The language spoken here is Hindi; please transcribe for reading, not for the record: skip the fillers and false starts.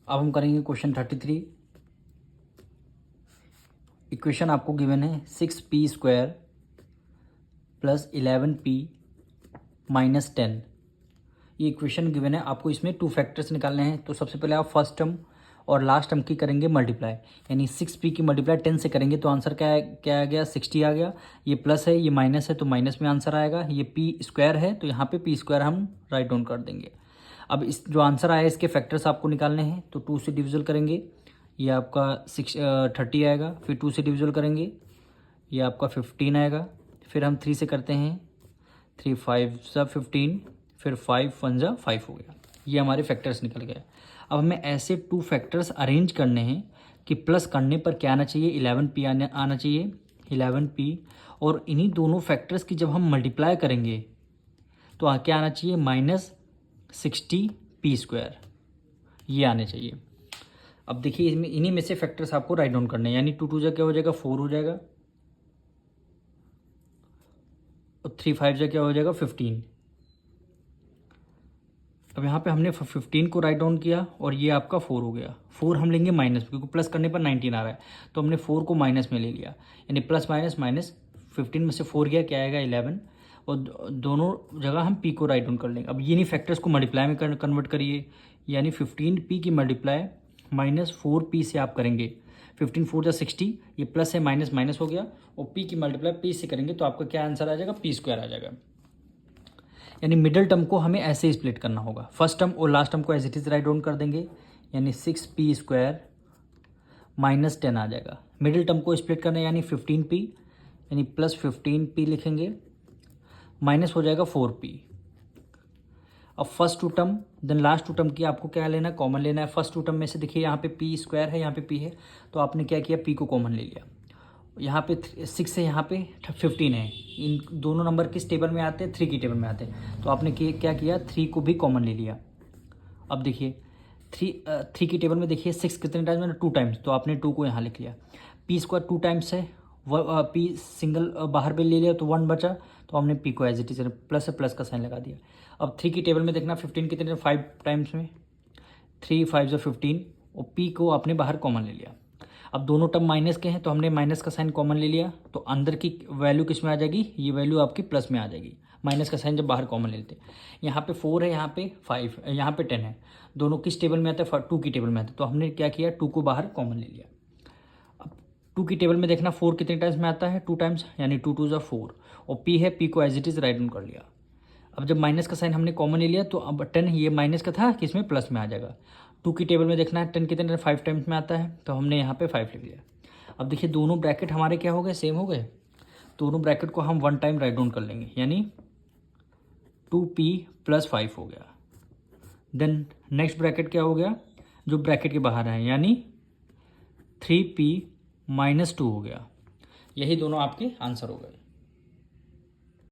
अब हम करेंगे क्वेश्चन 33। इक्वेशन आपको गिवन है 6p² प्लस 11p माइनस 10। ये इक्वेशन गिवन है, आपको इसमें 2 फैक्टर्स निकालने हैं। तो सबसे पहले आप फर्स्ट टर्म और लास्ट टर्म की करेंगे मल्टीप्लाई, यानी 6p की मल्टीप्लाई 10 से करेंगे तो आंसर क्या आ गया, 60 आ गया। ये प्लस है, ये माइनस है, तो माइनस में आंसर आएगा। ये p² है तो यहाँ पे p² हम राइट डाउन कर देंगे। अब इस जो आंसर आया इसके फैक्टर्स आपको निकालने हैं, तो 2 से डिविजल करेंगे, ये आपका 30 आएगा। फिर 2 से डिविजल करेंगे, ये आपका 15 आएगा। फिर हम 3 से करते हैं, 3 5 सा 15, फिर 5 1 जा 5 हो गया। ये हमारे फैक्टर्स निकल गए। अब हमें ऐसे 2 फैक्टर्स अरेंज करने हैं कि प्लस करने पर क्या आना चाहिए, 11p आना चाहिए, 11p। और इन्हीं दोनों फैक्टर्स की जब हम मल्टीप्लाई करेंगे तो क्या आना चाहिए, -60p², ये आने चाहिए। अब देखिए इसमें इन्हीं में से फैक्टर्स आपको राइट डाउन करने हैं, यानी 2 2 जा क्या हो जाएगा, 4 हो जाएगा, और 3 5 जा क्या हो जाएगा, 15। अब यहाँ पे हमने 15 को राइट डाउन किया और ये आपका 4 हो गया। 4 हम लेंगे माइनस, क्योंकि प्लस करने पर 19 आ रहा है, तो हमने 4 को माइनस में ले लिया, यानी प्लस माइनस माइनस 15 में से 4 गया, क्या आएगा 11। और दोनों जगह हम p को राइट डाउन कर लेंगे। अब ये नहीं फैक्टर्स को मल्टीप्लाई में कन्वर्ट करिए, यानी 15p की मल्टीप्लाई -4p से आप करेंगे। 15 4 जा 60, ये प्लस है माइनस माइनस हो गया, और p की मल्टीप्लाई p से करेंगे तो आपका क्या आंसर आ जाएगा, p² आ जाएगा। यानी मिडिल टर्म को हमें ऐसे ही स्प्लिट करना होगा, फर्स्ट टर्म और लास्ट टर्म को as it is write down कर देंगे, यानी 6p² माइनस 10 आ जाएगा। मिडिल टर्म को स्प्लिट करना है, यानी 15p, यानी प्लस 15p लिखेंगे, माइनस हो जाएगा 4p। अब first 2 term then last 2 term की आपको क्या लेना है, कॉमन लेना है। फर्स्ट 2 टर्म में से देखिए यहाँ पे p² है, यहाँ पे p है, तो आपने क्या किया, p को कॉमन ले लिया। यहाँ पे 6 है, यहाँ पे 15 है, इन दोनों नंबर किस टेबल में आते हैं, 3 की टेबल में आते हैं, तो आपने क्या किया, 3 को भी कॉमन ले लिया। अब देखिए 3 की टेबल में देखिए 6 कितने टाइम्स मैंने, 2 टाइम्स, तो आपने 2 को यहाँ लिख लिया। p² 2 टाइम्स है, p सिंगल बाहर पे ले लिया तो 1 बचा, तो हमने p को एज इट इज प्लस है, प्लस का साइन लगा दिया। अब 3 की टेबल में देखना 15 कितने, 5 टाइम्स में, 3 5 जो 15, और p को आपने बाहर कॉमन ले लिया। अब दोनों टर्म माइनस के हैं तो हमने माइनस का साइन कॉमन ले लिया, तो अंदर की वैल्यू किस में आ जाएगी, ये वैल्यू आपकी प्लस में आ जाएगी, माइनस का साइन जब बाहर कॉमन ले लेते। यहाँ पे 4 है, यहाँ पे 5, यहाँ पे 10 है, दोनों किस टेबल में आते हैं, 2 की टेबल में आते हैं, तो हमने क्या किया, 2 को बाहर कॉमन ले लिया। अब 2 की टेबल में देखना 4 कितने टाइम्स में आता है, 2 टाइम्स, यानी 2 2 जा 4, और p है, p को as it is write down कर लिया। अब जब माइनस का साइन हमने कॉमन ले लिया तो अब 10 ये माइनस का था, किसमें, प्लस में आ जाएगा। 2 की टेबल में देखना है 10 कितने 5 टाइम्स में आता है, तो हमने यहाँ पे 5 लिख लिया। अब देखिए दोनों ब्रैकेट हमारे क्या हो गए, सेम हो गए, दोनों ब्रैकेट को हम 1 टाइम राइट डाउन कर लेंगे, यानी 2p + 5 हो गया। देन नेक्स्ट ब्रैकेट क्या हो गया, जो ब्रैकेट के बाहर है, यानी 3p - 2 हो गया। यही दोनों आपके आंसर हो गए।